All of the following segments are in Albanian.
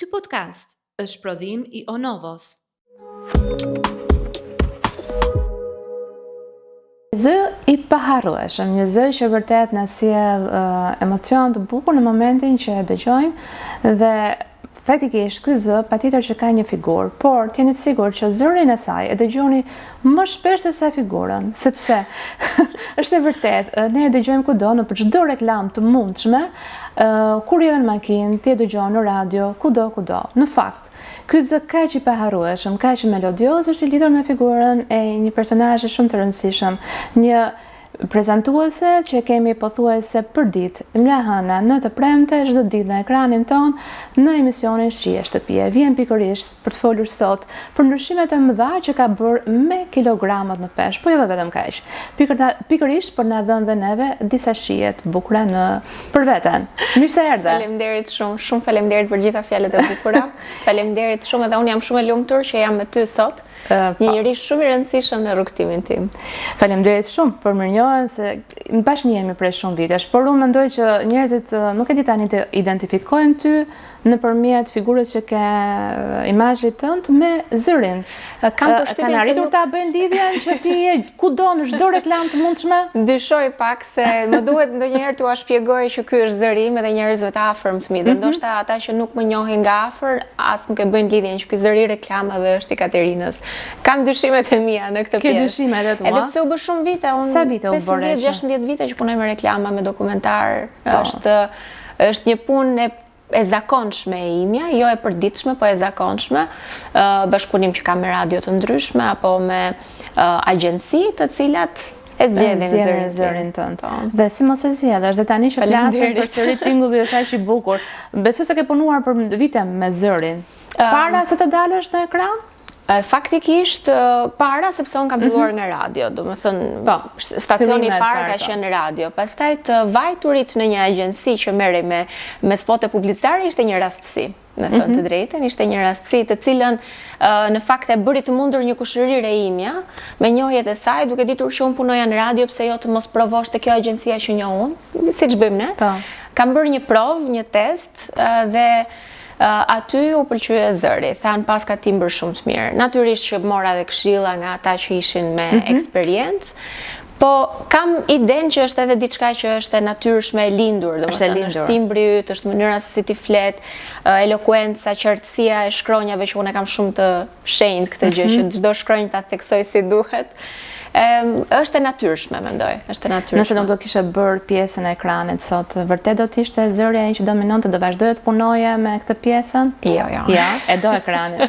Ky podcast është prodhim I Onovos. Zë I paharrueshëm, një zë që vërtet na sjell emocion të bukur në momentin që e dëgjojmë dhe faktikisht ky zë patjetër që ka një figurë, por t'jeni të sigurt që zërin e saj e dëgjoni më shpesh se sa figurën, sepse është e vërtet, ne e dëgjojmë kudo në çdo reklam të mundshme, kur je në makinë, ti e dëgjon në radio, kudo. Në fakt, ky zë kaq I paharrueshëm, kaq melodios është I lidhur me figurën e një personazhi shumë të rëndësishëm, një prezantuese që kemi pothuajse për ditë nga hëna në të premte çdo ditë në ekranin ton në emisionin Shije shtëpie. Vjen pikërisht për të folur sot për ndryshimet e mëdha që ka bërë me kilogramat në peshë, po edhe vetëm kaq. Pikërisht për na dhënë dhe neve disa shije të bukura për veten. Mirë se erdhe. Faleminderit shumë faleminderit për gjitha fjalët e bukura. Faleminderit shumë edhe unë jam shumë e lumtur që jam me ty sot. Një njeri shumë I rëndësishëm në rrugtimin tim. Faleminderit shumë për mirënjohjen se bashkënjehemi prej shumë vitesh, por unë mendoj që njerëzit nuk e di tani të identifikojnë ty nëpërmjet figurës që ke imazhit tënd me zërin. Kanë arritur ta bëjnë lidhjen që ti je kudo në çdo reklam të mundshme? Dyshoj pak se më duhet ndonjëherë t'ua shpjegoj që ky është zëri im edhe njerëzve të afërm të mi. Dhe ndoshta ata që nuk më njohin nga afër, as nuk e bëjnë lidhjen që ky zëri reklamave është I Katerinës. Kam dyshimet e mia në këtë pjesë. Ke dyshimet e tua? Edhe pse u bë shumë vite, Sa vite u bërë? 15-16 vite që punoj me reklama, me dokumentar. Është një punë e zakonshme e imja, jo e përditshme, po e zakonshme, bashkëpunim që kam me radio të ndryshme, apo me agjenci të cilat e zgjedhin zërin tënd. Dhe si mos e zgjedhësh, dhe tani që flasim për zëri tingulli është aq I bukur. Besoj se ke punuar për vite me zërin. Para se të dalësh në ekran? Faktikisht para, sepse unë kam filluar nga radio, do më thënë, stacioni I parë ka qenë radio. Pastaj të vajturit në një agjenci që merrej me spote publicitare ishte një rastësi, me thënë të drejtën, ishte një rastësi të cilën në fakt e bëri të mundur një kushërire imja, me njohjet e saj, duke ditur që unë punoja në radio, pse jo të mos provosh të kjo agjencia që njoh unë, siç bëjmë ne. Kam bërë një provë, një test dhe aty u pëlqye zëri, thanë paska ti bërë shumë të mirë. Natyrisht që mora dhe këshilla nga ata që ishin me eksperiencë, po kam idenë që është edhe diçka që është e natyrshme e lindur, është timbri yt, është mënyra se si ti flet, elokuenca, qartësia e shkronjave që unë kam shumë të shenjtë këtë gjë që çdo shkronjë ta theksoj si duhet. Është e natyrshme, mendoj. Është e natyrshme. Nëse nuk do kishe bërë pjesën e ekranit sot, vërtet do të ishte zëri ai që dominonte, do vazhdoje të punoje me këtë pjesën? Jo. Ja, e do ekranin.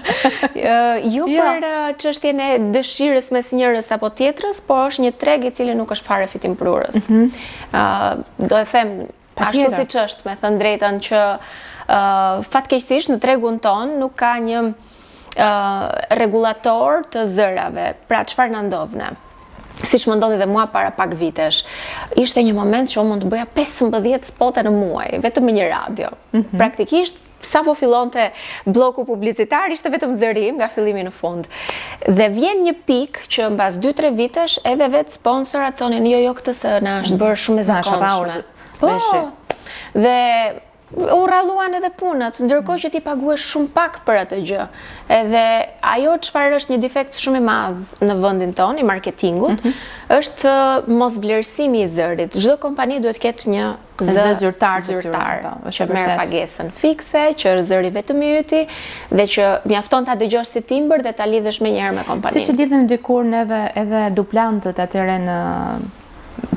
Jo për çështjen e dëshirës mes njërës apo tjetrës, po është një treg I cili nuk është fare fitim prurës. Do e them ashtu siç është, me thënë drejtën që fatkeqësisht në tregun ton nuk ka një regulator të zërave. Pra çfarë na ndodh ne? Siç më ndodhi dhe mua para pak vitesh. Ishte një moment që unë mund të bëja 15 spote në muaj, vetëm me një radio. Praktikisht, sa po fillonte bloku publicitar, ishte vetëm zërim nga fillimi në fund. Dhe vjen një pikë që mbas 2-3 vitesh, edhe vetë sponsorat thonin, jo këtë se na është bërë shumë e zakonshme. Po, dhe u ralluan edhe punët, ndërkohë që ti paguhesh shumë pak për atë gjë. Edhe ajo çfarë është një defekt shumë I madh në vendin ton I marketingut, është mosvlerësimi I zërit. Çdo kompani duhet të ketë një zyrtar që merr pagesën fikse, që është zëri vetëm I yti dhe që mjafton ta dëgjosh si timbër dhe ta lidhësh menjëherë me kompaninë. Siç e lidhen dikur neve edhe duplantët atëre në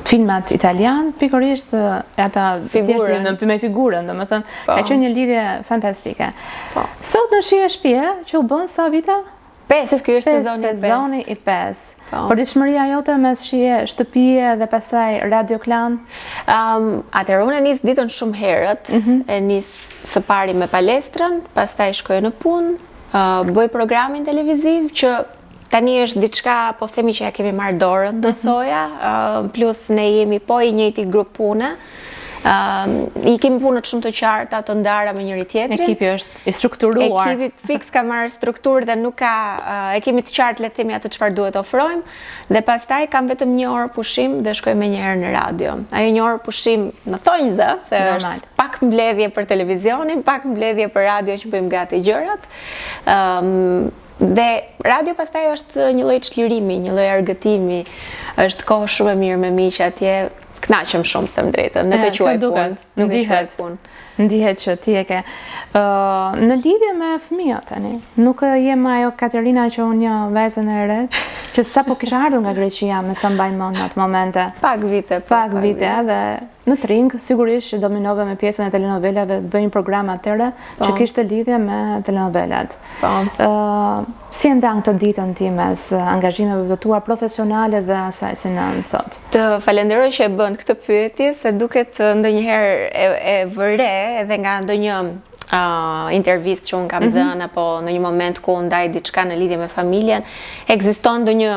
filmat italian, pikërisht ata me figurën, domethënë, ka qenë një lidhje fantastike. Sot në Shije shtëpie, që u bën sa vite? 5, ky është sezoni I 5. Përditshmëria jote mes Shije shtëpie dhe pastaj Radio Klan? Atëherë unë nis ditën shumë herët, e nis së pari me palestrën, pastaj shkoj në punë, bëj programin televiziv që tani është diçka, po themi që ja kemi marrë dorën, do thoja, plus ne jemi po I njëjti grup pune, I kemi punët shumë të qarta, të ndara me njëri tjetrin. Ekipi është i strukturuar. Ekipi fix ka marrë strukturë dhe nuk ka, e kemi të qartë le të themi atë çfarë duhet ofrojmë, dhe pastaj kam vetëm 1 orë pushim dhe shkoj me njëherë në radio. Ajo 1 orë pushim në thonjza, se është pak mbledhje për televizionin, pak mbledhje për radio që bëjmë gati gjërat. Dhe radio pastaj është një lloj çlirimi, një lloj argëtimi, është kohë shumë e mirë me miq atje, kënaqem shumë të them drejtën, nuk e quaj punë, nuk e quaj punë. Ndihet që ti e ke. Në lidhje me fëmijët tani, nuk jem ajo Katerina që unë një vajzën e re, që sapo kisha ardhur nga Greqia me sa mbaj mend në atë momente. Pak vite. Pak vite, dhe në Tring, sigurisht që dominove me pjesën e telenovelave, bëjnë programa atëre që kishte lidhje me telenovelat. Si e ndan këtë ditën ti mes angazhimeve të tua profesionale dhe asaj si në sot? Të falenderoj që e bën këtë pyetje, se duket ndonjëherë e vëre edhe nga ndonjë intervistë që unë kam dhënë, apo në një moment ku unë ndaj diçka në lidhje me familjen, ekziston ndonjë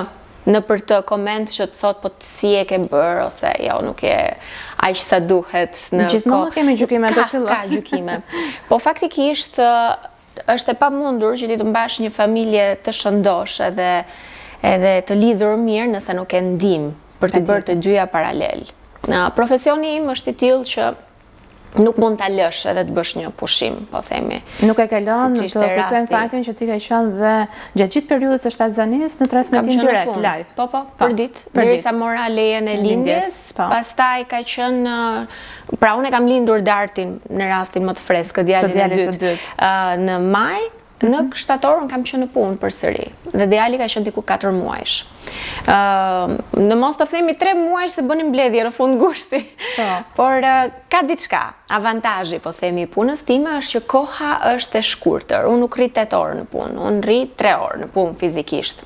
në për të koment që të thot po si e ke bërë, ose jo, nuk e aq sa duhet. Gjithmonë kemi gjykime të tilla. Ka gjykime. Po faktikisht është e pamundur që ti të mbash një familje të shëndosh edhe të lidhur mirë nëse nuk e ndihmë për të bërë të dyja paralel. Profesioni im është i tillë që nuk mund ta lësh edhe të bësh një pushim, po themi. Nuk e ke lënë të kuptojmë faktin që ti ke qenë dhe gjatë gjithë periudhës së shtatzanisë në transmetim direkt, live. Po, për ditë, derisa mora lejen e lindjes, pastaj ka qenë, pra unë e kam lindur Dartin në rastin më të freskët, djalin e dytë, në maj. Në shtator unë kam qenë në punë përsëri dhe djali ka qenë diku 4 muajsh. Në mos të themi 3 muajsh se bënim mbledhje në fund gushti. Por ka diçka, avantazhi po themi i punës time është që koha është e shkurtër. Unë nuk rrit 8 orë në punë, unë rrit 3 orë në punë fizikisht.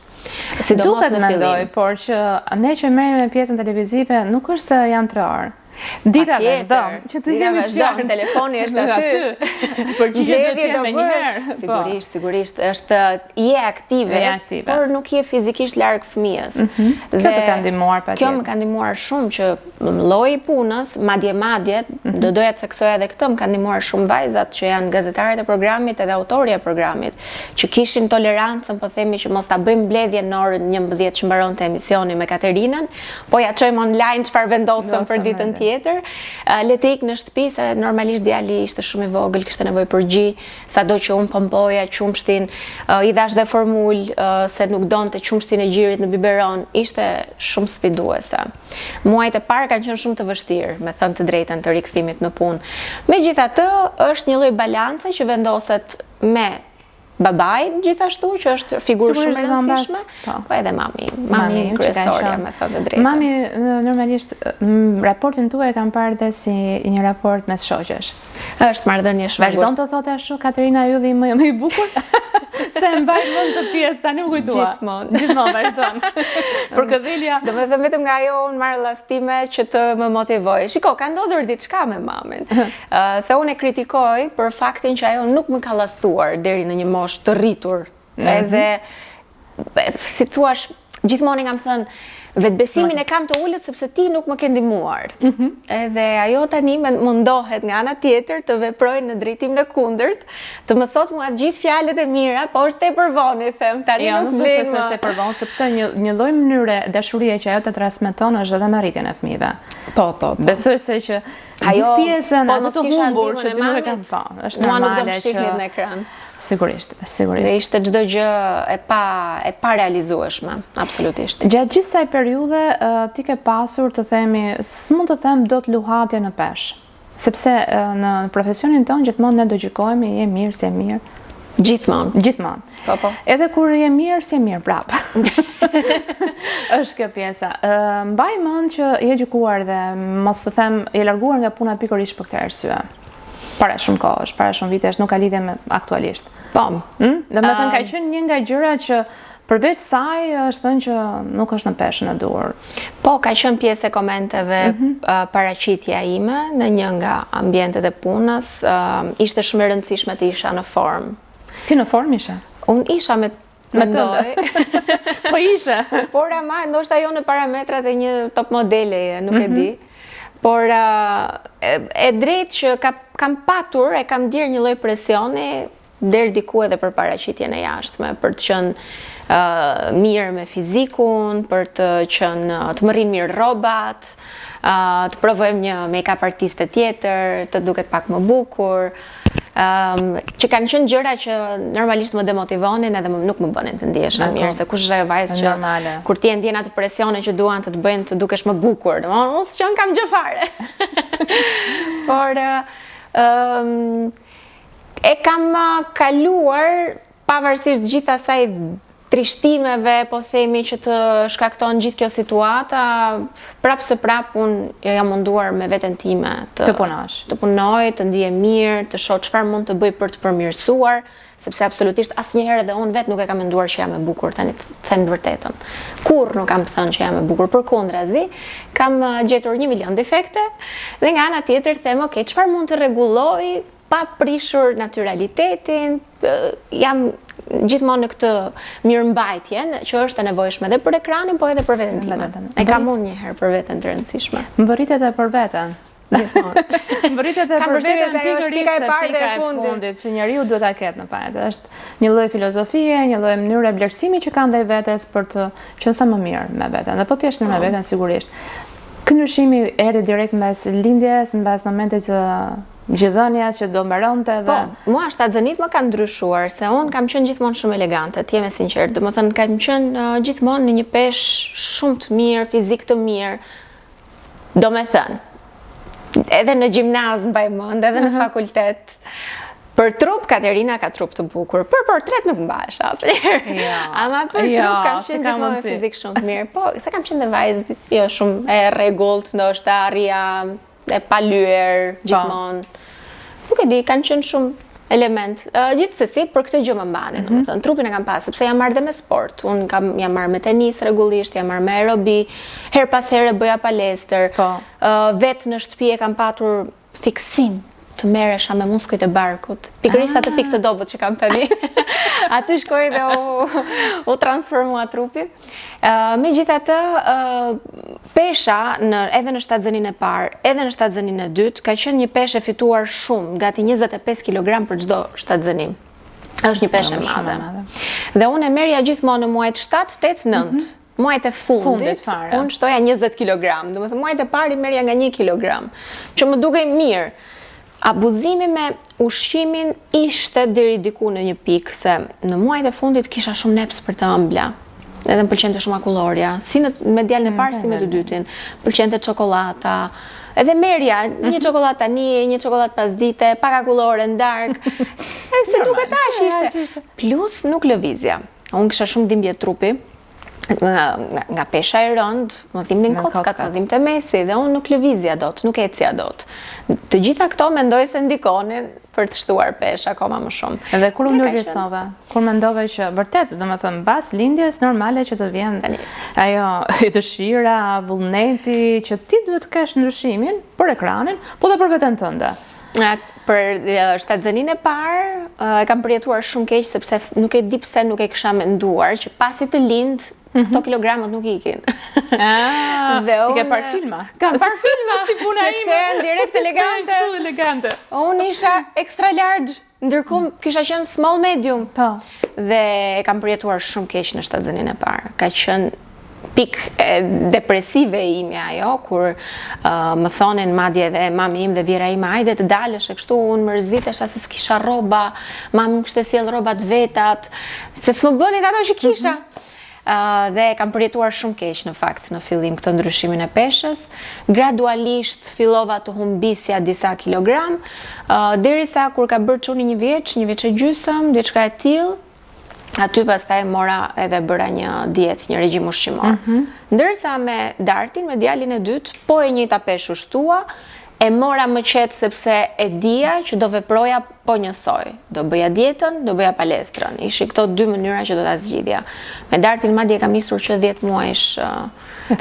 Sidomos në fillim. Mendoj, por që ne që merrem me pjesën televizive nuk është se janë 3 orë. Dita vazhdon, që të jemi qartë. Telefoni është aty. Mbledhje do bësh. Sigurisht, është je aktive, por nuk je fizikisht larg fëmijës. Kjo të ka ndihmuar patjetër. Kjo më ka ndihmuar shumë që lloji i punës, madje, do doja të theksoj edhe këtë, më ka ndihmuar shumë vajzat që janë gazetarët e programit edhe autorja e programit, që kishin tolerancën, po themi, që mos ta bëjmë mbledhjen në orën 11 që mbaronte emisioni me Katerinën, po ja çojmë online çfarë vendosëm për ditën tjetër, le të ikë në shtëpi, se normalisht djali ishte shumë i vogël, kishte nevojë për gjy, sado që unë pompoja qumshtin, i dhash dhe formul se nuk donte qumshtin e gjirit në biberon, ishte shumë sfiduese. Muajt e parë kanë qenë shumë të vështirë, me thënë të drejtën, të rikthimit në punë. Megjithatë, është një lloj balance që vendoset me babajin gjithashtu, që është figurë shumë e rëndësishme, po edhe mami kryesorja, me thënë të drejtën. Mami, normalisht, raportin tuaj e kam parë dhe si një raport mes shoqesh. Është marrëdhënie shumë ngushtë. Vazhdon të thotë ashtu Katerina ylli më i bukur? Se mbaj mend të pjesë, tani më kujtua. Gjithmonë vazhdon. Për këdhilja. Do të them vetëm nga ajo unë marr llastime që të më motivoj. Shiko, ka ndodhur diçka me mamin. Se unë e kritikoj për faktin që ajo nuk më ka llastuar deri në një moshë të rritur. Edhe si thuash, gjithmonë kam thënë vetbesimin e kam të ulët sepse ti nuk më ke ndihmuar. Edhe ajo tani mundohet nga ana tjetër të veprojë në drejtimin e kundërt, të më thotë mua gjithë fjalët e mira, po është tepër vonë, them, tani nuk vlen. Jo, nuk është tepër vonë, sepse një lloj mënyre dashurie që ajo të transmeton është edhe me rritjen e fëmijëve. Po. Besoj se që gjithë pjesën ato të humbur që ti nuk e kanë pa, është normale që nuk do të shihni në ekran. Sigurisht. Dhe ishte çdo gjë e pa realizueshme, absolutisht. Gjatë gjithë kësaj periudhe ti ke pasur, të themi, s'mund të them dot luhatje në peshë. Sepse në profesionin tonë gjithmonë ne do gjykojmë, je mirë, si e mirë. Gjithmonë. Po. Edhe kur je mirë, si e mirë prapë. Është kjo pjesa. Mbaj mend që je gjykuar dhe mos të them, je larguar nga puna pikërisht për këtë arsye. Para shumë kohësh, para shumë vitesh, nuk ka lidhje me aktualisht. Po. Dhe me thënë ka qenë një nga gjërat që përveç saj është thënë që nuk është në peshën e duhur. Po, ka qenë pjesë e komenteve paraqitja ime në një nga ambientet e punës. Ishte shumë e rëndësishme të isha në formë. Ti në formë isha? Unë isha me mendoj. Po ishe? Por ama, ndoshta jo në parametrat e një top modeleje, nuk e di. por e drejtë që kam patur, e kam dirë një lloj presioni deri diku edhe për paraqitjen e jashtme, për të qenë mirë me fizikun, për të më rrinë mirë rrobat, të provojmë një make-up artiste tjetër, të duket pak më bukur, që kanë qenë gjëra që normalisht më demotivonin edhe nuk më bënin të ndihesha mirë, se kush është ajo vajzë që kur ti e ndjen atë presione që duan të bëjnë të dukesh më bukur, unë s'qen kam gjë fare. Por e kam kaluar pavarësisht gjithë asaj trishtimeve, po themi, që të shkakton gjithë kjo situata, prapë se prapë unë jam munduar me veten time të punoj, të ndihem mirë, të shoh çfarë mund të bëj për të përmirësuar, sepse absolutisht asnjëherë edhe unë vetë nuk e kam menduar që jam e bukur, tani të them vërtetën. Kurrë nuk kam thënë që jam e bukur, përkundrazi, kam gjetur 1 milion defekte dhe nga ana tjetër them, ok, çfarë mund të rregulloj pa prishur naturalitetin, jam gjithmonë në këtë mirëmbajtjen që është e nevojshme edhe për ekranin, po edhe për veten time. E kam unë një herë për veten të rëndësishme. Më bëritet e për veten. Gjithmonë. Më bëritet e për veten pika e parë dhe e fundit që njeriu duhet ta ketë në fakt. Është një lloj filozofie, një lloj mënyre vlerësimi që ka ndaj vetes për të qenë sa më mirë me veten. Dhe po ti je me veten sigurisht. Ky ndryshimi erdhi direkt mbas lindjes, mbas momentit të gjithënjas që do mbaronte dhe... Po, mua shtatzënit më kanë ndryshuar, se unë kam qenë gjithmonë shumë elegante, t'jem e sinqert, dhe më thënë kam qenë gjithmonë në një peshë shumë të mirë, fizik të mirë, do me thënë, edhe në gjimnaz në bajmënd, edhe në fakultet. Për trup, Katerina ka trup të bukur, për portret nuk mbash asnjëherë. Ama për trup kam qenë gjithmonë me fizik shumë të mirë. Po, se kam qenë dhe vajzë jo shumë e rregullt, ndoshta arria e palyer gjithmonë. Nuk e di, kanë qenë shumë element. Gjithsesi, për këtë gjë më mbanin, domethënë, trupin e kam pas, sepse jam marrë dhe me sport. Unë jam marrë me tenis rregullisht, jam marrë me aerobi, her pas here bëja palestër. Vetë në shtëpi e kam patur fiksim të merresha me muskujt e barkut. Pikërisht atë pikë të dobët që kam tani. Aty shkoj dhe u transformua trupi. Megjithatë, pesha edhe në shtatzënin e parë, edhe në shtatzënin e dytë, ka qenë një peshë e fituar shumë, gati 25 kg për çdo shtatzënim. Është një peshë e madhe. Dhe unë e merja gjithmonë në muajt 7, 8, 9. Muajt e fundit, unë shtoja 20 kg. Domethënë muajt e parë merja nga 1 kg, që më dukej mirë. Abuzimi me ushqimin ishte deri diku në një pikë, se në muajt e fundit kisha shumë neps për të ëmbla. Edhe më pëlqente shumë akulloria, si me djalin e parë, si me të dytin. Pëlqente çokolata, edhe merja një çokoladë tani, një çokoladë pasdite, pak akullore në darkë. Se duket aq ishte. Plus nuk lëvizja. Unë kisha shumë dhimbje trupi. Nga pesha e rënd, më dhimbnin kockat, më dhimbte mesi, dhe unë nuk lëvizja dot, nuk ecja dot. Të gjitha këto mendoj se ndikonin për të shtuar peshë akoma më shumë. Edhe kur u ndërgjegjësove, kur mendove që vërtet, domethënë mbas lindjes normale që të vjen ajo dëshira, vullneti që ti duhet të kesh ndryshimin për ekranin, po dhe për veten tënde. Për shtatzënin e parë, e kam përjetuar shumë keq, sepse nuk e di pse nuk e kisha menduar që pasi të lind, këto kilogramët nuk ikin. Ti ke parë filma? Kam parë filma, si puna ime. Që të direkt elegante. Unë isha extra large, ndërkohë kisha qenë small medium. Dhe e kam përjetuar shumë keq në shtatzënin e parë. Ka qenë pikë depresive imja ajo, kur më thonin madje edhe mami im dhe vjera im, ajde të dalësh e kështu, unë mërzitesha se s'kisha rroba, mami më kishte sjell rrobat vetat, se s'më bënin ato që kisha. Dhe kam përjetuar shumë keq në fakt në fillim këtë ndryshimin e peshës. Gradualisht fillova të humbisja disa kilogram, derisa kur ka bërë çuni 1 vjeç, 1 vjeç e gjysmë, diçka e tillë, aty pastaj mora edhe bëra një dietë, një regjim ushqimor. Ndërsa me Dartin, me djalin e dytë, po e njëjta peshë u shtua, e mora më qetë sepse e dija që do veproja po njësoj. Do bëja dietën, do bëja palestrën. Ishi këto 2 mënyra që do ta zgjidhja. Me Dartin madje kam nisur që 10 muajsh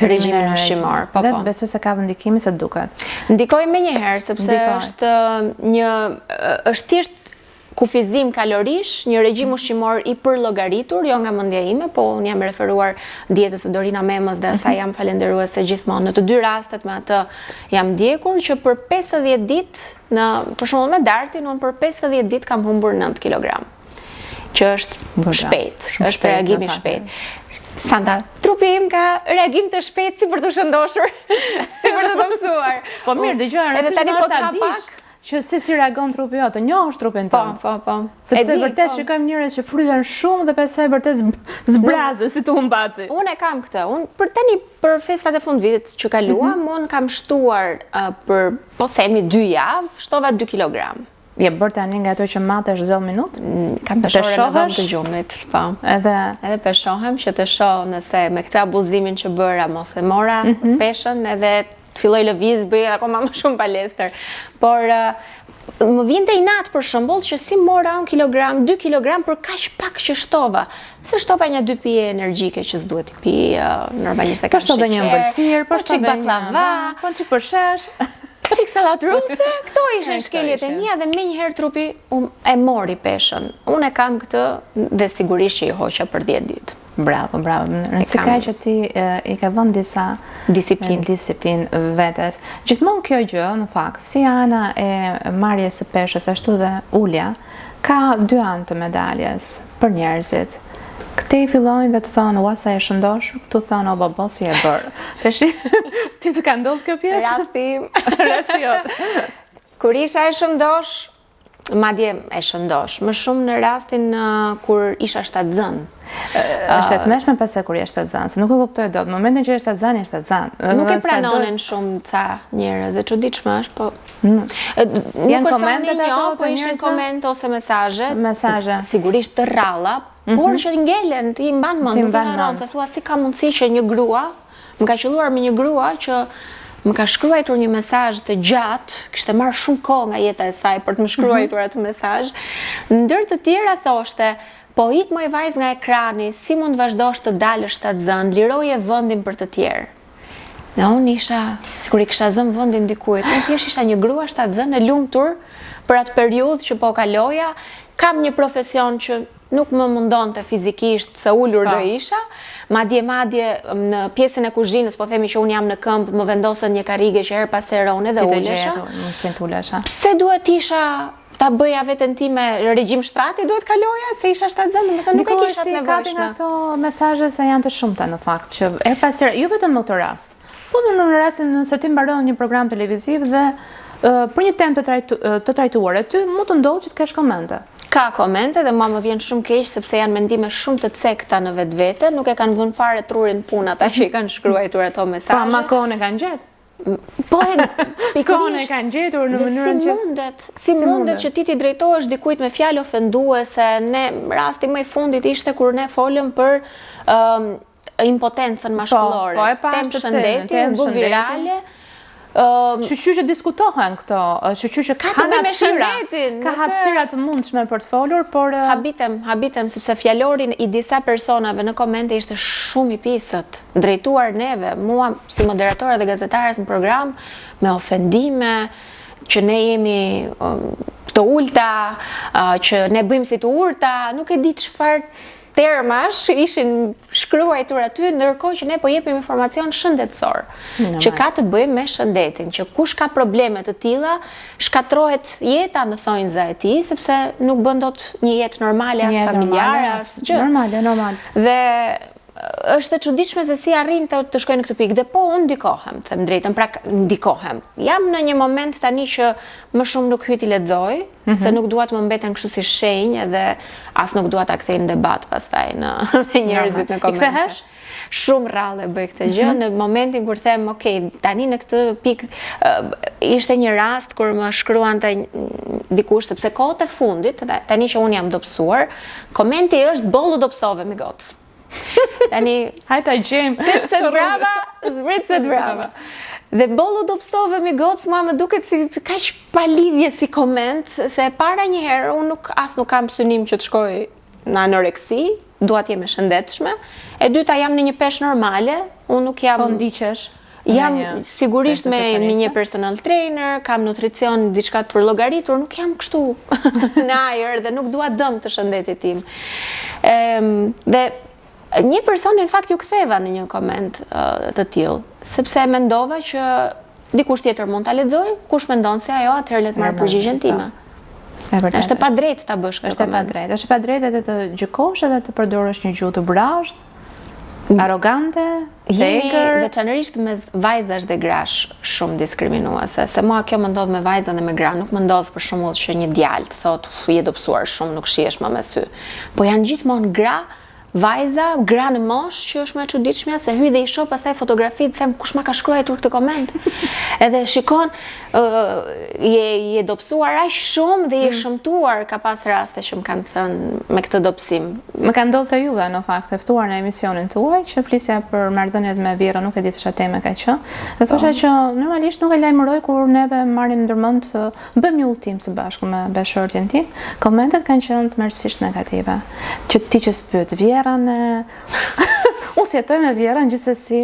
regjimin ushqimor. Po. Dhe besoj se ka ndikimi se duket. Ndikoi menjëherë sepse është thjesht kufizim kalorish, një regjim ushqimor i përllogaritur, jo nga mendja ime, po unë jam referuar dietës së Dorina Memës dhe asaj jam falenderuese gjithmonë. Në të dy rastet me atë jam ndjekur që për 50 ditë, për shembull me dartin, unë për 50 ditë kam humbur 9 kg. Që është shpejt, është reagimi shpejt. Santa, trupi im ka reagim të shpejt si për të shëndoshur, si për të mësuar. Po mirë, dëgjoj, edhe tani po ta dish që si reagon trupi jote, njohësh trupin tënd. Po. Sepse vërtet shikojmë njerëz që fryhen shumë dhe pastaj vërtet zbrazë si tu humbaci. Unë e kam këtë. Unë për festat e fundvitit që kaluam, unë kam shtuar për po themi 2 javë, shtova 2 kg. Je bërë tani nga ato që matesh çdo minutë? Kam peshore në dhëmë të gjumit, po. Edhe peshohem që të shoh nëse me këtë abuzimin që bëra mos e mora peshën edhe të filloj lëviz, bëj akoma më shumë palestër. Por më vinte inat për shembull që si mora 1 kilogram, 2 kilogram për kaq pak që shtova. Pse shtova një 2 pije energjike që s'duhet të pi normalisht e kam sheqer. Po shtova një ëmbëlsirë, po çik baklava, po çik përshesh. Çik sallatë ruse, këto ishin shkeljet e mia dhe menjëherë trupi e mori peshën. Unë e kam këtë dhe sigurisht që i hoqa për 10 ditë. Bravo. Nëse ka që ti i ka vënë disa disiplin vetes. Gjithmonë kjo gjë, në fakt, si ana e marrjes së peshës, ashtu dhe ulja, ka 2 anë të medaljes për njerëzit. Këte i fillojnë dhe të thonë, ua sa e shëndosh, këtu thonë, o babo, si e bërë. Tash, ti të ka ndodhë kjo pjesë? Rasti jote. Kur isha e shëndosh, madje e shëndosh, më shumë në rastin kur isha shtatzën. Është e tmeshme pas e kur je shtatzën, se nuk e kuptoj dot. Në momentin që je shtatzën, je shtatzën. Nuk e pranonin shumë ca njerëz, e çuditshme është, po. Janë komentet ato, po ishin komente ose mesazhe. Mesazhe. Sigurisht të rralla, por që ngelen, ti mban mend, nuk e harron, se thua si ka mundësi që një grua, më ka qelluar me një grua që më ka shkruar një mesazh të gjatë, kishte marrë shumë kohë nga jeta e saj për të më shkruar atë mesazh. Ndër të tjera thoshte, po ik moj vajzë nga ekrani, si mund vazhdosh të dalësh shtatzën, liroje vendin për të tjerë. Dhe unë isha, sikur i kisha zënë vendin dikujt, unë thjesht isha një grua shtatzën e lumtur për atë periudhë që po kaloja, kam një profesion që nuk më mundonte fizikisht se ulur do isha, madje në pjesën e kuzhinës, po themi që unë jam në këmbë, më vendosën një karrige që her pas here unë edhe ulesha. Pse duhet isha ta bëja veten time regjim shtrati, duhet kaloja se isha shtatzën, domethënë nuk e kisha të nevojshme. Nga këto mesazhe se janë të shumta në fakt, që her pas here, jo vetëm në këtë rast, po në rastin nëse ti mbaron një program televiziv dhe për një temë të trajtuar aty, mund të ndodhë që të kesh komente. Ka komente dhe mua më vjen shumë keq sepse janë mendime shumë të cekta në vetvete, nuk e kanë vënë fare trurin punë ata që i kanë shkruar ato mesazhe. Pa, ma kohën e kanë gjetë. Po kohën e kanë gjetur në mënyrën që si mundet që ti drejtohesh dikujt me fjalë ofenduese. Ne rasti më i fundit ishte kur ne folëm për impotencën maskullore. Temë shëndeti, u bë virale. Që diskutohen këto, që ka hapësira të mundshme për të folur, por habitem sepse fjalorin i disa personave në komente ishte shumë i pisët, drejtuar neve, mua si moderatora dhe gazetares në program, me ofendime, që ne jemi të ulta, që ne bëjmë si të urta, nuk e di çfarë termash ishin shkruar aty, ndërkohë që ne po jepim informacion shëndetësor, që ka të bëjmë me shëndetin, që kush ka probleme të tilla, shkatrohet jeta në thonjza e tij, sepse nuk bën dot një jetë normale as familjare as gjë. Normale. Dhe është e çuditshme se si arrin të shkojnë në këtë pikë. Dhe po unë ndikohem, them drejtën, pra ndikohem. Jam në një moment tani që më shumë nuk hyti lexoj, se nuk dua të më mbeten kështu si shenjë dhe as nuk dua ta kthej në debat pastaj në njerëzit në komente. I kthehesh? Shumë rrallë bëj këtë gjë, në momentin kur them, ok, tani në këtë pikë ishte një rast kur më shkruante dikush, sepse kohët e fundit, tani që unë jam dobësuar, komenti është bollu dobësove mi gocë. Tani, hajta gjejmë. Zbritset brava, zbritset brava. Dhe bollu dobësove mi gocë, mua më duket si kaq pa lidhje si koment, se para një herë unë nuk kam synim që të shkoj në anoreksi, dua të jem e shëndetshme. E dyta, jam në një peshë normale, unë nuk jam. Po ndiqesh. Jam sigurisht me një personal trainer, kam nutricion, diçka të përllogaritur, nuk jam kështu në ajër dhe nuk dua dëm të shëndetit tim. Dhe një person në fakt ju ktheva në një koment të tillë, sepse mendova që dikush tjetër mund ta lexoj, kush mendon se ajo, atëherë le të marr përgjigjen time. Është e padrejtë ta bësh këtë koment. Është e padrejtë edhe të gjykosh edhe të përdorësh një gjuhë të brazët, arrogante, tegër. Veçanërisht mes vajzash dhe grash shumë diskriminuese. Se mua kjo më ndodh me vajzën dhe me gra, nuk më ndodh për shembull që një djalë të thotë je dobësuar shumë, nuk shihesh më me sy. Po janë gjithmonë gra, vajza, gra në mosh që është më e çuditshmja se hyj dhe i shoh pastaj fotografitë, them kush ma ka shkruar këtë koment. Edhe shikon je dobësuar aq shumë dhe je shëmtuar, ka pas raste që më kanë thënë me këtë dobësim. Më ka ndodhur te juve në fakt, e ftuar në emisionin tuaj që flisja për marrëdhëniet me Vjerën, nuk e di se çfarë teme ka qenë. Dhe thosha që normalisht nuk e lajmëroj kur neve marrim ndërmend të bëjmë një udhtim së bashku me bashkëshortin tim. Komentet kanë qenë tmerrsisht negative. Që ti që s'pyet unë si jetoj me Vjerën gjithsesi,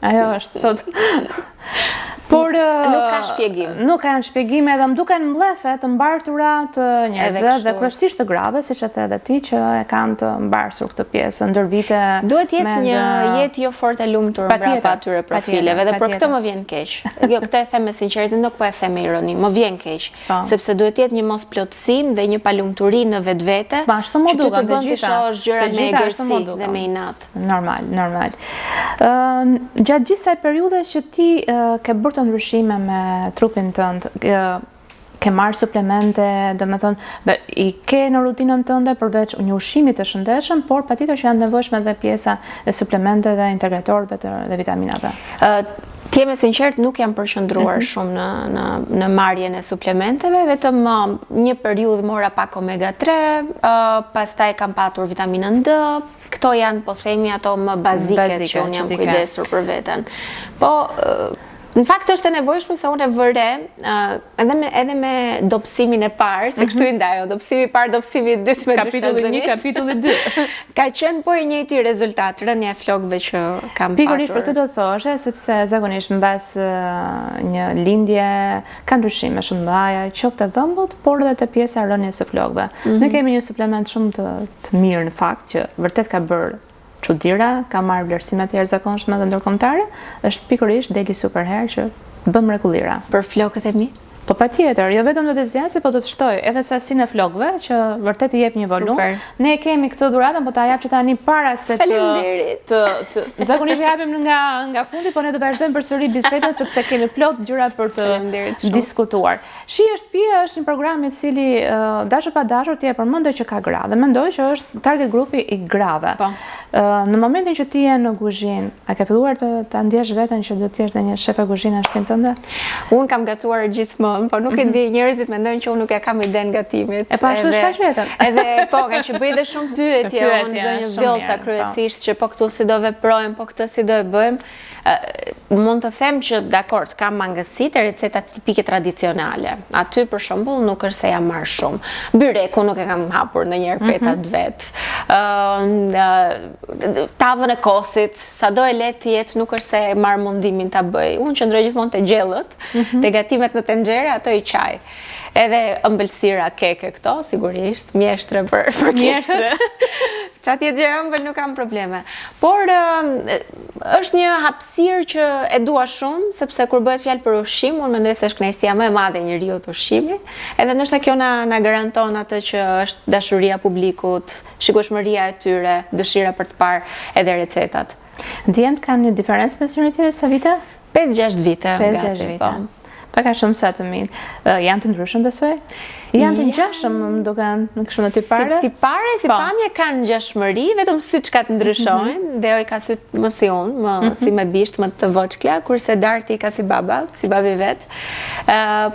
ajo është sot. Por nuk ka shpjegim. Nuk kanë shpjegim edhe më duken mblefe të mbartura të njerëzve dhe kryesisht të grave, siç e the edhe ti, që e kanë të mbarsur këtë pjesë ndër vite. Duhet jetë një jetë jo fort e lumtur mbrapa atyre profileve dhe për këtë më vjen keq. Jo, këtë e them me sinqeritet, nuk po e them me ironi, më vjen keq, sepse duhet jetë një mosplotësim dhe një palumturi në vetvete. Që ty të bën të shohësh gjëra me egërsi dhe me inat. Normal. Gjatë gjithë kësaj periudhe që ti ke bërë ndryshime me trupin tënd, ke marrë suplemente, domethënë i ke në rutinën tënde përveç një ushqimit të shëndetshëm, por patjetër që janë nevojshme edhe pjesa e suplementeve, integratorëve dhe vitaminave. Të jem e sinqert, nuk jam përqendruar shumë në marrjen e suplementeve, vetëm një periudhë mora pak omega 3, pastaj kam patur vitaminën D. Këto janë, po themi, ato më bazike që unë jam kujdesur për veten. Po në fakt është e nevojshme se unë e vëre edhe me dobësimin e parë, se kështu i ndajo, dobësimi i parë, dobësimi i dytë me kapitulli 1, kapitulli 2. Ka qenë po i njëjti rezultat, rënja e flokëve që kam patur. Pikërisht për këtë do të thoshe, sepse zakonisht mbas një lindje ka ndryshime shumë të mëdha, qoftë të dhëmbët, por edhe të pjesa e rënies së flokëve. Ne kemi një suplement shumë të mirë në fakt që vërtet ka bërë çuditëra, ka marrë vlerësime të jashtëzakonshme dhe ndërkombëtare, është pikërisht Deli Super Hair që bën mrekullira. Për flokët e mi? Po patjetër, jo vetëm do të zgjasë, po do të shtoj edhe sasinë e flokëve që vërtet i jep një volum. Ne kemi këtë dhuratën, po ta jap që tani para se të zakonisht japim nga fundi, po ne do vazhdojmë përsëri bisedën sepse kemi plot gjëra për të diskutuar. Shi është pije, është një program i cili dashur pa dashur ti e përmendoj që ka gra dhe mendoj që është target grupi i grave. Në momentin që ti je në kuzhinë, a ke filluar të ndjesh veten që do të jesh një shef e kuzhinës në shtëpinë tënde? Unë kam gatuar gjithmonë, po nuk e di, njerëzit mendojnë që unë nuk e kam idenë gatimit. E pa ashtu shfaq veten. Edhe po, ka që bëj dhe shumë pyetje, unë zonjë zgjollca kryesisht që po këtu si do veprojmë, po këtë si do e bëjmë. Mund të them që dakord, kam mangësitë e recetat tipike tradicionale. Aty për shembull nuk është se jam marr shumë. Byreku nuk e kam hapur ndonjëherë petat vet. Tavën e kosit, sado e lehtë të jetë, nuk është se marr mundimin ta bëj. Unë qëndroj gjithmonë te gjellët, te gatimet në tenxhere, ato i çaj. Edhe ëmbëlsira keke këto, sigurisht, mjeshtre për mjeshtre. Çati gjë ëmbël nuk kam probleme. Por është një hapësirë që e dua shumë, sepse kur bëhet fjalë për ushqim, unë mendoj se është kënaqësia më e madhe e njeriut ushqimi. Edhe ndoshta kjo na garanton atë që është dashuria publikut, shikueshmëria e tyre, dëshira për të parë edhe recetat. Djemt kanë një diferencë mes njëri tjetrit sa vite? 5-6 vite. 5-6 vite. Pak a shumë sa të mirë. Janë të ndryshëm, besoj? Janë të ngjashëm, më duken në kështu në tipare? Si pamje kanë ngjashmëri, vetëm syt çka të ndryshojnë. Deoj ka syt më si unë, si me bisht, më të voçkla, kurse Darti ka si babi vet.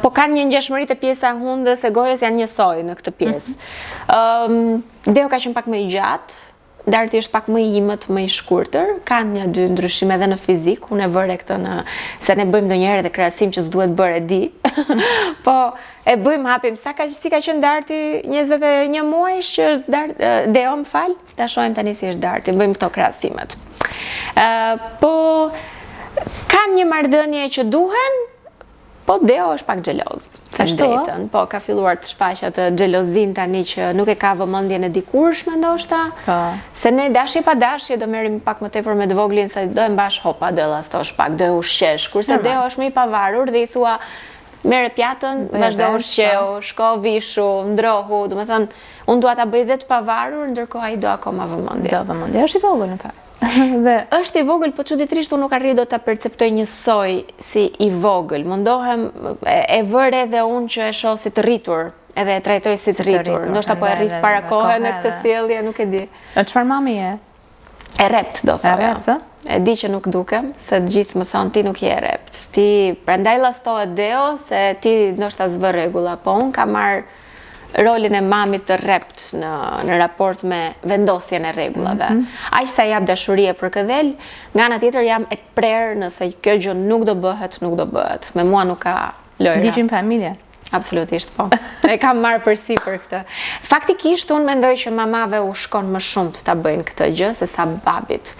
Po kanë një ngjashmëri të pjesa hundës e gojës janë njësoj në këtë pjesë. Deo ka qenë pak më i gjatë. Darti është pak më i imët, më i shkurtër, kanë një dy ndryshime edhe në fizik, unë e vëre këtë se ne bëjmë ndonjëherë edhe krahasim që s'duhet bërë e di, po e bëjmë hapim, si ka qenë Darti 21 muajsh që është Deo më falë, ta shohim tani si është Darti, bëjmë këto krahasimet. Po Kanë një marrëdhënie që duhen, po Deo është pak xheloz. Drejtën, po ka filluar të shfaqet atë xhelozin tani që nuk e ka vëmendjen e dikurshme ndoshta. Se ne dashje pa dashje do merrim pak më tepër me të voglin se do e mbash hopa dëllas tosh pak, do e ushqesh. Kurse Deo është më i pavarur dhe i thua merre pjatën, vazhdo ushqeu, shko vishu, ndrohu, do të thënë unë dua ta bëj dhe të pavarur, ndërkohë ai do akoma vëmendje. Do vëmendje, është i vogël në fakt. Është i vogël, po çuditërisht unë nuk arri do ta perceptoj njësoj si i vogël. Mundohem e vër edhe unë që e shoh si të rritur, edhe e trajtoj si të rritur. Ndoshta po e rris para kohë në këtë sjellje, nuk e di. Çfarë mami je? E rept, do thoja. E di që nuk dukem, se të gjithë më thonë ti nuk je rept. Ti prandaj llastohet Deo se ti ndoshta s'vë rregulla, po unë kam marr rolin e mamit të rept në raport me vendosjen e rregullave. Aq sa jap dashurie për këdhel, nga ana tjetër jam e prerë nëse kjo gjë nuk do bëhet, nuk do bëhet. Me mua nuk ka lojra. Ligjin familje. Absolutisht, po. E kam marrë përsi për këtë. Faktikisht, unë mendoj që mamave u shkon më shumë të ta bëjnë këtë gjë, se sa babit.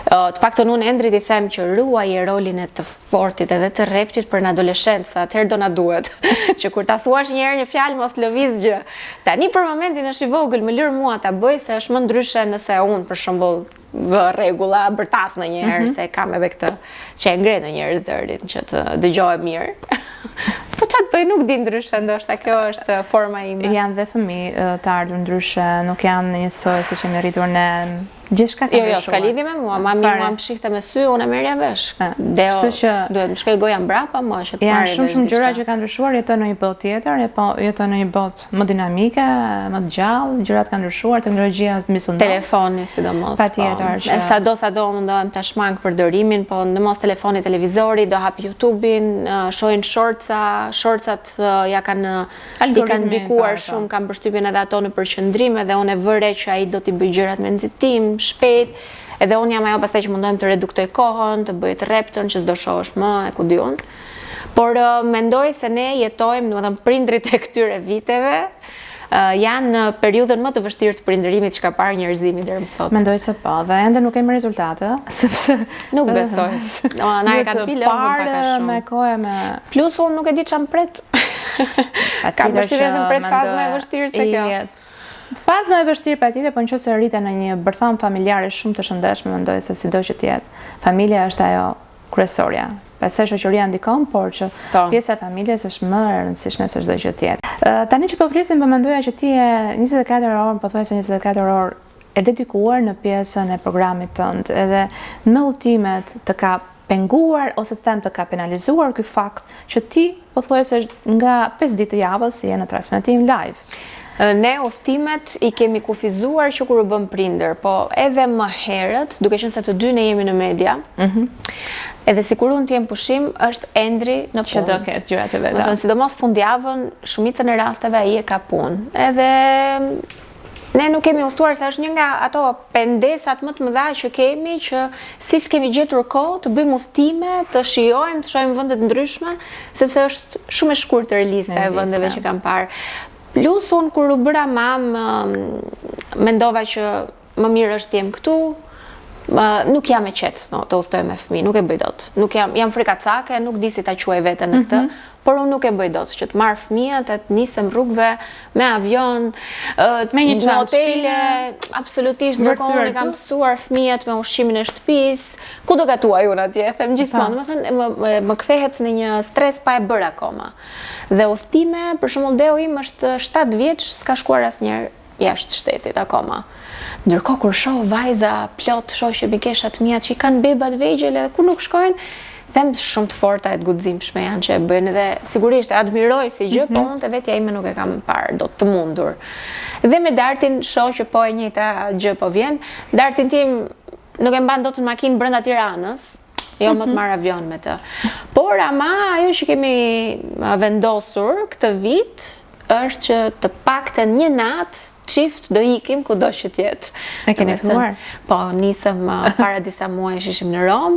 Të paktën unë Endrit i them që ruaj rolin e të fortit edhe të reptit për në adoleshencë, atëherë do na duhet. Që kur ta thuash njëherë një fjalë mos lëviz gjë. Tani për momentin është i vogël, më lër mua ta bëj se është më ndryshe nëse unë për shembull vë rregulla bërtas ndonjëherë se kam edhe këtë që e ngre ndonjëherë zërin që të dëgjohet mirë. Po çat bëj nuk di ndryshe, ndoshta kjo është forma ime. Janë dhe fëmijë të ardhur ndryshe, nuk janë njësoj si që më rritur në gjithçka ka Jo, s'ka lidhje me mua. Mami mua më shihte me sy, unë e merrja vesh. Deo duhet më shkoj goja mbrapa, më që të marrë. Janë shumë gjëra që kanë ndryshuar, jeton në një botë tjetër, jeton në një botë më dinamike, më të gjallë, gjërat kanë ndryshuar, teknologjia mbi sundon. Telefoni sidomos. Patjetër që sado mundohem ta shmang përdorimin, po ndërmos telefoni, televizori, do hap YouTube-in, shohin shorcat ja kanë ndikuar shumë, kanë përshtypjen edhe ato në përqendrim, edhe unë e vëre që ai do t'i bëj gjërat me nxitim, shpejt, edhe unë jam ajo pastaj që mundohem të reduktoj kohën, të bëj të reptën, që s'do shohësh më, e ku di unë. Por mendoj se ne jetojmë, domethënë prindrit e këtyre viteve, janë në periudhën më të vështirë të prindërimit që ka parë njerëzimi deri më sot. Mendoj se po, dhe ende nuk kemi rezultate, sepse nuk besoj. Na e kanë pilë pak a shumë. Me kohë me plus unë nuk e di çam pret. Kam përshtypjen se pret fazë më e vështirë se kjo. Fazë më e vështirë patjetër, po nëse rriten në një bërtham familjare shumë të shëndetshme, mendoj se sido që të jetë, familja është ajo kryesorja. Pastaj shoqëria ndikon, por që pjesa e familjes është më e rëndësishme se çdo gjë tjetër. Tani që po flisim, po mendoja që ti je 24 orë, pothuajse 24 orë e dedikuar në pjesën e programit tënd, edhe në udhëtimet të ka penguar ose të them të ka penalizuar ky fakt që ti pothuajse nga 5 ditë të javës je në transmetim live. Ne udhëtimet i kemi kufizuar që kur u bëm prindër, po edhe më herët, duke qenë se të dy ne jemi në media, edhe sikur unë t'jem pushim, është Endri në punë. Që do ketë gjërat e veta. Do thënë, sidomos fundjavën, shumicën e rasteve ai e ka punë. Edhe ne nuk kemi udhëtuar se është një nga ato pendesat më të mëdha që kemi, që si s'kemi gjetur kohë të bëjmë udhëtime, të shijojmë, të shohim vende të ndryshme, sepse është shumë e shkurtër lista e vendeve që kam parë. Plus unë kur u bëra mamë, mendova që më mirë është t'jem këtu, nuk jam e qetë të udhtoj me fëmijë, nuk e bëj dot. Jam frikacake, nuk di si ta quaj veten në këtë, por unë nuk e bëj dot, që të marr fëmijët, të nisem rrugëve me avion, me hotele, absolutisht, ndërkohë unë kam mësuar fëmijët me ushqimin e shtëpisë, ku do gatuaj unë atje, them gjithmonë, domethënë më kthehet në një stres pa e bërë akoma. Dhe udhtime, për shembull Deo im është 7 vjeç, s'ka shkuar asnjëherë jashtë shtetit akoma. Ndërkohë kur shoh vajza plot shoqe mikesha të mia që i kanë bebat vegjël edhe kur nuk shkojnë, them shumë të forta e të guximshme janë që e bëjnë, dhe sigurisht e admiroj si gjë, po unë te vetja ime nuk e kam parë dot të mundur. Dhe me Dartin shoh që po e njëjta gjë po vjen. Dartin tim nuk e mban dot në makinë brenda Tiranës, jo më të marr avion me të. Por ama ajo që kemi vendosur këtë vit është që të paktën një natë çift do ikim kudo që të jetë. E keni filluar? Po, nisëm para disa muajsh ishim në Rom.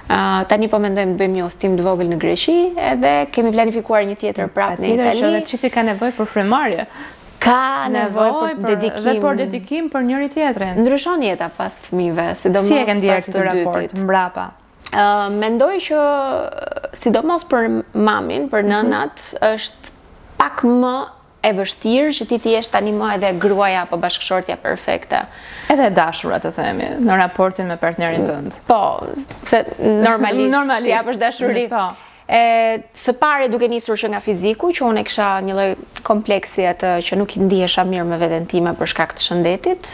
Tani po mendojmë të bëjmë një udhëtim të vogël në Greqi, edhe kemi planifikuar një tjetër prapë në Itali. Patjetër që çifti ka nevojë për frymëmarrje. Ka nevojë për dedikim. Dhe për dedikim për njëri tjetrin. Ndryshon jeta pas fëmijëve, sidomos si e kanë pas të dytit. Raport mbrapa? Mendoj që sidomos për mamin, për nënat, është pak më e vështirë që ti jesh tani më edhe gruaja apo bashkëshortja perfekte. Edhe dashura të themi, në raportin me partnerin tënd. Po, se normalisht japësh dashuri. Po. Së pare duke nisur që nga fiziku, që unë e kisha një lloj kompleksi atë që nuk i ndihesha mirë me veten time për shkak të shëndetit,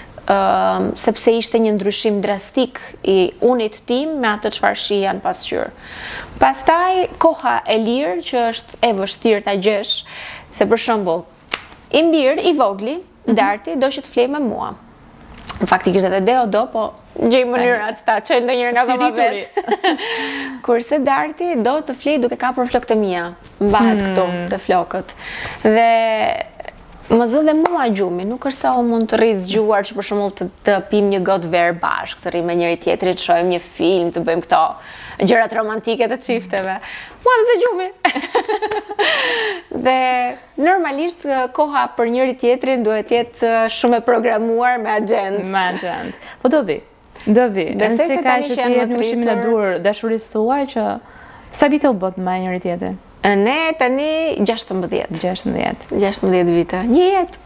sepse ishte një ndryshim drastik i unit tim me atë çfarë shihan pasqyrë. Pastaj koha e lirë që është e vështirë ta gjesh, se për shembull, i mbir, i vogli, Darti, do që të flej me mua. Faktikisht edhe Deo do, po gjej mënyrat ta çoj ndonjëherë nga dhoma vet. Kurse Darti do të flej duke kapur flokët e mia. Mbahet këtu te flokët. Dhe më zë dhe mua gjumi, nuk është sa unë mund të rri zgjuar që për shembull të pim një gotë verë bashkë, të rrim me njëri tjetrin, të shohim një film, të bëjmë këto gjërat romantike të çifteve. Mua më zë gjumi. Dhe normalisht koha për njëri tjetrin duhet jetë shumë e programuar me agent. Me agent. Po do vi. Besoj se tani që janë më të rritur në dur dashurisë tuaj që sa vite u bot me njëri tjetrin? Ne tani 16 vite. Një jetë.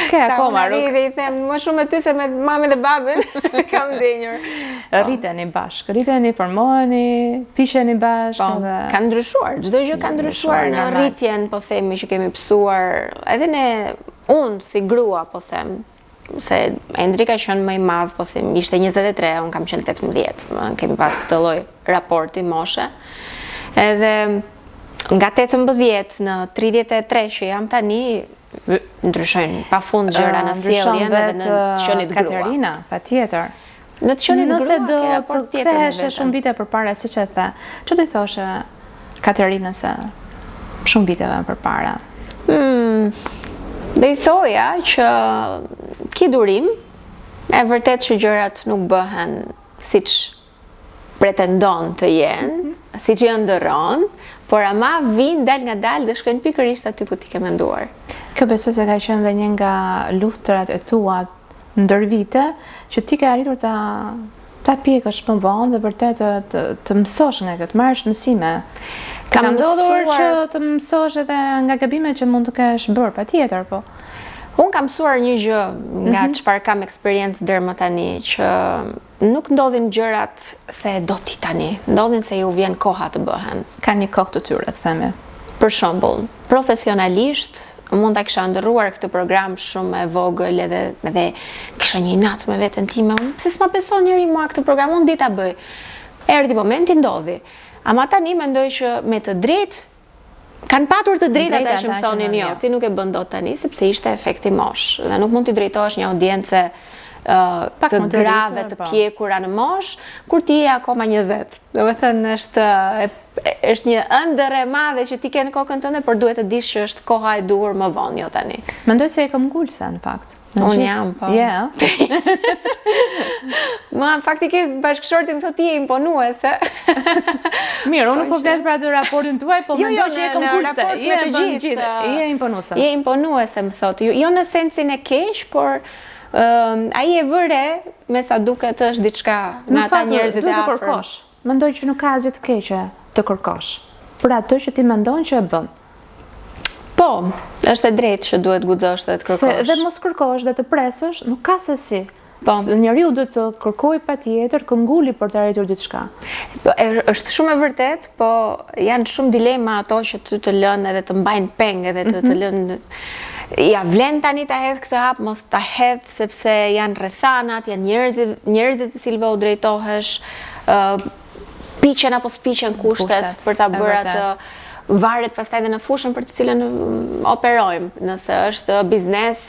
Ke akoma rrugë. Sa dhe i them më shumë me ty se me mamin dhe babin kam ndenjur. Rriteni bashkë, formoheni, pisheni bashkë. Ka ndryshuar, çdo gjë ka ndryshuar në rritjen, po themi që kemi pësuar, edhe unë si grua, po them, se Endri ka qenë më i madh, po them, ishte 23, unë kam qenë 18, kemi pas këtë lloj raporti moshe. Edhe nga 18 në 33 që jam tani, ndryshojnë pafund gjëra në sjelljen edhe në të qenit grua. Katerina, patjetër. Në të qenit grua ke raport tjetër me veten. Shumë vite përpara, siç e the, ç'do të thoshe Katerinës shumë viteve përpara? Dhe i thoja që ki durim, e vërtet që gjërat nuk bëhen siç pretendon të jenë, siç janë ndërron, por ama vinë dal nga dal dhe shkojnë pikërisht aty ku ti ke menduar. Kjo besoj se ka qenë dhe një nga luftrat e tua ndër vite, që ti ke arritur ta pjekësh më vonë dhe vërtet të mësosh nga këtë, marrësh mësime. Ka ndodhur që të mësosh edhe nga gabimet që mund të kesh bërë, patjetër, po. Unë kam mësuar një gjë nga çfarë kam eksperiencë deri më tani, që nuk ndodhin gjërat se do ti tani, ndodhin se ju vjen koha të bëhen. Ka një kohë të tyre, të themi. Për shembull, profesionalisht mund ta kisha ndërruar këtë program shumë e vogël edhe kisha një inat me veten time. Pse s'ma beson njëri mua këtë program, unë di ta bëj. Erdhi momenti, ndodhi. Ama tani mendoj që me të drejtë kanë patur të drejtë ata që më thonin jo, ti nuk e bën dot tani sepse ishte efekti mosh dhe nuk mund t'i drejtohesh një audiencë të grave, të pjekura në mosh, kur ti je akoma 20. Domethënë është një ëndër e madhe që ti ke në kokën tënde, por duhet të dish që është koha e duhur më vonë, jo tani. Mendoj se e kam ngulse në fakt. Unë jam, po. Yeah. Ma, faktikisht bashkëshorti më thot ti je imponuese. Mirë, unë nuk po flas për atë raportin tuaj, po mendoj që je konkurse. Je me të gjithë. Je imponuese. Je imponuese, më thot. Jo në sensin e keq, por ai e vëre me sa duket është diçka në ata njerëzit e afër. Mendoj që nuk ka asgjë të keqe të kërkosh për atë që ti mendon që e bën. Po, është e drejtë që duhet guxosh dhe të kërkosh. Dhe mos kërkosh dhe të presësh, nuk ka se si. Po, njeriu duhet të kërkojë patjetër, kënguli për të arritur diçka. Është shumë e vërtet, po janë shumë dilema ato që të lënë edhe të mbajnë peng edhe të lënë. Ja vlen tani ta hedh këtë hap, mos ta hedh sepse janë rrethanat, janë njerëzit të cilëve u drejtohesh, piqen apo spiqen kushtet për ta bërë atë. Varet pastaj edhe në fushën për të cilën operojmë. Nëse është biznes,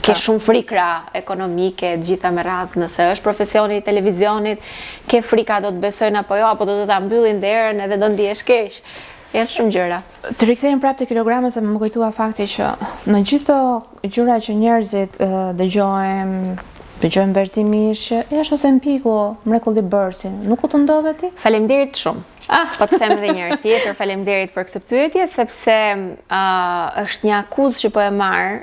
ke shumë frikra ekonomike, gjitha me radhë. Nëse është profesioni i televizionit, ke frika do të besojnë apo jo, apo do të ta mbyllin derën edhe do ndihesh keq. Janë shumë gjëra. Të rikthehemi prapë te kilogramët, se më kujtua fakti që në gjithë gjëra që njerëzit dëgjojmë vazhdimisht, është Ozempiku, mrekulli bërsi. Nuk u të ndodhe ti? Faleminderit shumë. Po të them edhe një herë tjetër, faleminderit për këtë pyetje, sepse është një akuzë që po e marr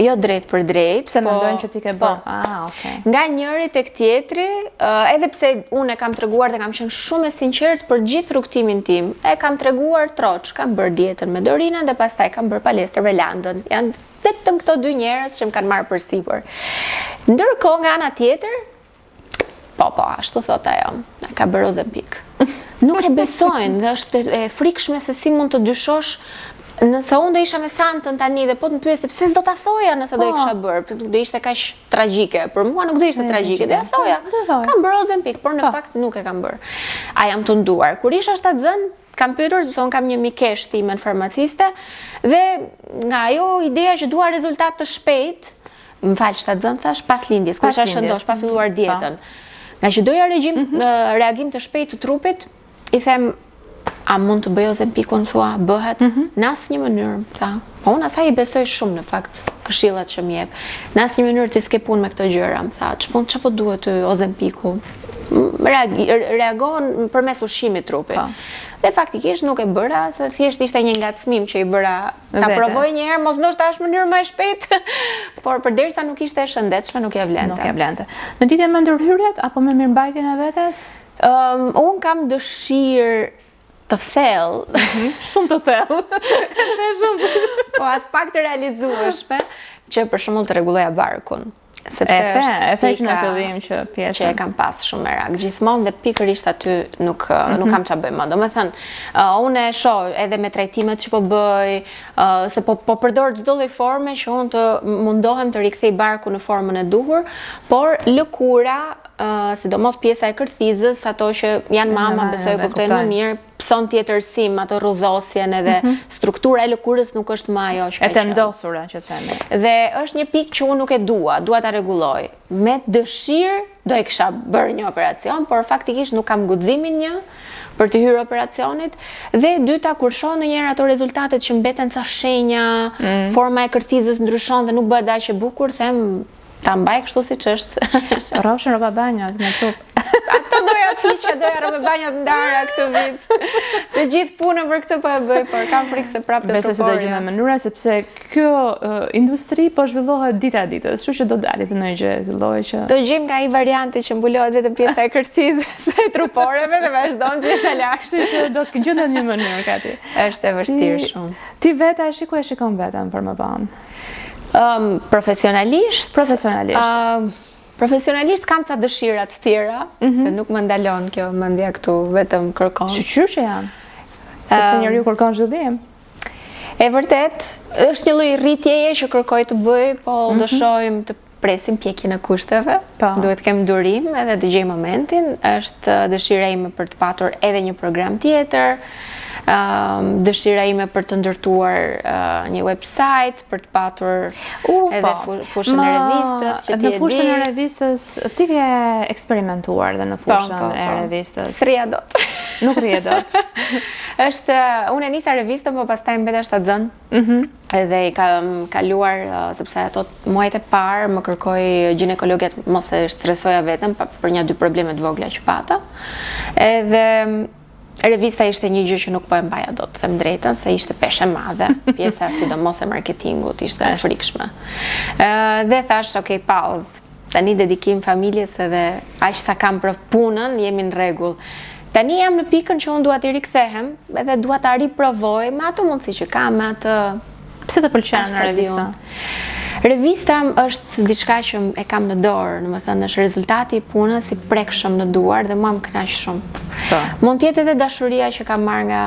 jo drejt për drejt. Pse mendojnë që ti ke bërë? Okay. Nga njëri tek tjetri, edhe pse unë e kam treguar dhe kam qenë shumë e sinqert për gjithë rrugtimin tim. E kam treguar troç, kam bërë dietën me Dorinën dhe pastaj kam bërë palestër me Landën. Janë vetëm këto dy njerëz që më kanë marrë përsipër. Ndërkohë nga ana tjetër, po, ashtu thot ajo, ka bërë Ozempik. Nuk e besojnë dhe është e frikshme se si mund të dyshosh. Nëse unë do isha me Santën tani dhe po të më pyeste pse s'do ta thoja nëse do e kisha bërë, do ishte kaq tragjike. Për mua nuk do ishte tragjike, do ja thoja. Kam bërë Ozempik, por në fakt nuk e kam bërë. A jam të nduar. Kur isha shtatzën, kam pyetur sepse unë kam një mikesh time farmaciste dhe nga ajo ideja që dua rezultat të shpejt, më fal shtatzën thash, pas lindjes, kur isha shëndosh, pa filluar dietën. Nga që doja reagim të shpejt të trupit, i them a mund të bëj Ozempikun, thua, bëhet? Në asnjë mënyrë, tha. Po unë asaj i besoj shumë në fakt, këshillat që më jep. Në asnjë mënyrë ti s'ke punë me këto gjëra, më tha. Ç'po duhet ty Ozempiku? Reagon përmes ushqimit trupi. Dhe faktikisht nuk e bëra, se thjesht ishte një ngacmim që i bëra ta provoj një herë, mos ndoshta është mënyrë më e shpejtë, por përderisa nuk ishte e shëndetshme, nuk ja vlente. Nuk ja vlente. Në lidhje me ndërhyrjet apo me mirëmbajtjen e vetes? Unë kam dëshirë të thellë, shumë të thellë. Po as pak të realizueshme, që për shembull të rregulloja barkun. Sepse është pika në fillim që pjesën që e kam pas shumë merak gjithmonë dhe pikërisht aty nuk kam ç'a bëj më. Domethënë, unë e shoh edhe me trajtimet që po bëj, se po përdor çdo lloj forme që unë të mundohem të rikthej barkun në formën e duhur, por lëkura, sidomos pjesa e kërthizës, ato që janë mama, besoj kuptojnë më mirë, pson tjetërsim, ato rrudhosjen edhe struktura e lëkurës nuk është më ajo që ka qenë. E tendosura që themi. Dhe është një pikë që unë nuk e dua ta rregulloj. Me dëshirë do e kisha bërë një operacion, por faktikisht nuk kam guximin një për të hyrë operacionit. Dhe dyta, kur shoh ndonjëherë ato rezultatet që mbeten ca shenja, forma e kërthizës ndryshon dhe nuk bëhet aq e bukur, them ta mbaj kështu siç është. Rrofshin rroba banjat me trup. Ato doja të hiqja, doja rroba banjat ndara këtë vit. Dhe gjithë punën për këtë po e bëj, por kam frikë se prapë të Besoj se do gjejmë mënyra sepse kjo industri po zhvillohet dita e ditës, kështu që do dalit në një gjë fillojë që do gjejmë nga ai varianti që mbulohet vetëm pjesa e kërthizës së truporeve dhe vazhdon pjesa lashtë, që do të gjendet një mënyrë gati. Është e vështirë shumë. Ti vetë e shikon veten për më vonë? Profesionalisht? Profesionalisht kam ca dëshira të tjera, se nuk më ndalon kjo mendja këtu, vetëm kërkon. Shqyr që janë, sepse njeriu kërkon zhvillim. E vërtet, është një lloj rritjeje që kërkoj të bëj, po dëshojmë të presim pjekjen e kushteve, duhet kem durim edhe të gjej momentin, është dëshira ime për të patur edhe një program tjetër, dëshira ime për të ndërtuar një website, për të patur edhe fushën e revistës që ti e di. Në fushën e revistës, ti ke eksperimentuar dhe në fushën e revistës? S'rria dot. Nuk rrie dot. Unë e nisa revistën, po pastaj mbeta shtatzën. Edhe i kam kaluar, sepse ato muajt e parë më kërkoi ginekologët mos e stresoja veten për 1-2 probleme të vogla që pata. Edhe revista ishte një gjë që nuk po e mbaja dot, them drejtën, se ishte peshë e madhe. Pjesa sidomos e marketingut ishte e frikshme. Dhe thash, okay, pauzë. Tani dedikim familjes edhe aq sa kam për punën, jemi në rregull. Tani jam në pikën që unë dua të rikthehem, edhe dua ta riprovoj me ato mundësi që kam, me atë. Pse të pëlqen revista? Revista është diçka që e kam në dorë, domethënë është rezultati i punës i prekshëm në duar dhe mua më kënaq shumë. Mund të jetë edhe dashuria që kam marrë nga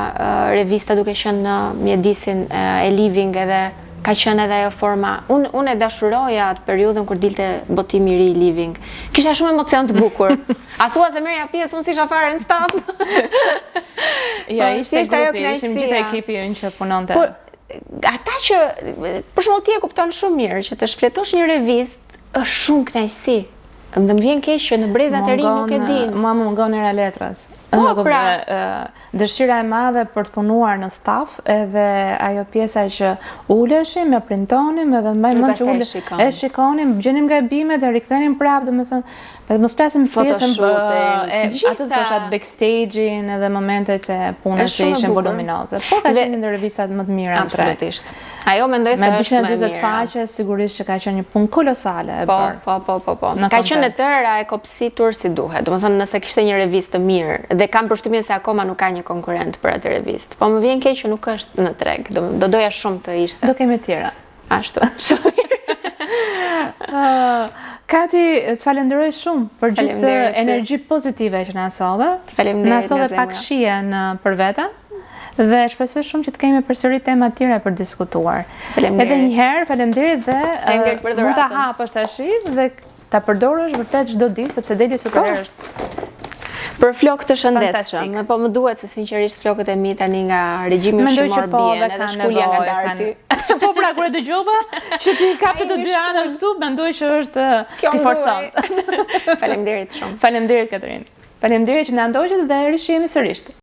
revista duke qenë në mjedisin e Living edhe ka qenë edhe ajo forma. Unë e dashuroja atë periudhën kur dilte botimi i ri i Living. Kisha shumë emocion të bukur. A thua se merrja pjesë, unë isha fare në staf. Ja, ishte grupi, ishim gjithë ekipi që punonte. Ata që, për shembull ti e kupton shumë mirë që të shfletosh një revistë është shumë kënaqësi. Më vjen keq që në brezat e ri nuk e din. Mua më mungon era letrës. Dëshira e madhe për të punuar në staf, edhe ajo pjesa që uleshim, e printonim, edhe mbajmë mend që e shikonim, gjenim gabimet, e rikthenim prapë, domethënë, mos flasim pjesën ato të thoshat backstage-in edhe momentet e punës që ishin voluminoze. Po ka qenë në revistat më të mira në tre. Absolutisht. Ajo mendoj se është më e mirë. Me 240 faqe, sigurisht që ka qenë një punë kolosale e bërë. Po. Ka qenë e tëra e kopsitur si duhet. Domethënë, nëse kishte një revistë të mirë, dhe kam përshtypjen se akoma nuk ka një konkurrent për atë revistë. Po më vjen keq që nuk është në treg. Do doja shumë të ishte. Do kemi tjera. Ashtu. Kati, të falenderoj shumë për gjithë energji pozitive që na solve. Na solve pak shije për vete. Dhe shpresoj shumë që të kemi përsëri tema të tjera për diskutuar. Edhe një herë, faleminderit dhe mund ta hapësh tash dhe ta përdorësh vërtet çdo ditë sepse deli super është. Për flokë të shëndetshëm, po më duhet se sinqerisht flokët e mi tani nga regjimi ushqimor bien, edhe shkulja nga darti. Po pra, kur e dëgjova që ti kape të dy anët këtu, mendoj që është ti forcon. Faleminderit shumë. Faleminderit Katrin. Faleminderit që na ndoqët dhe rishihemi sërish.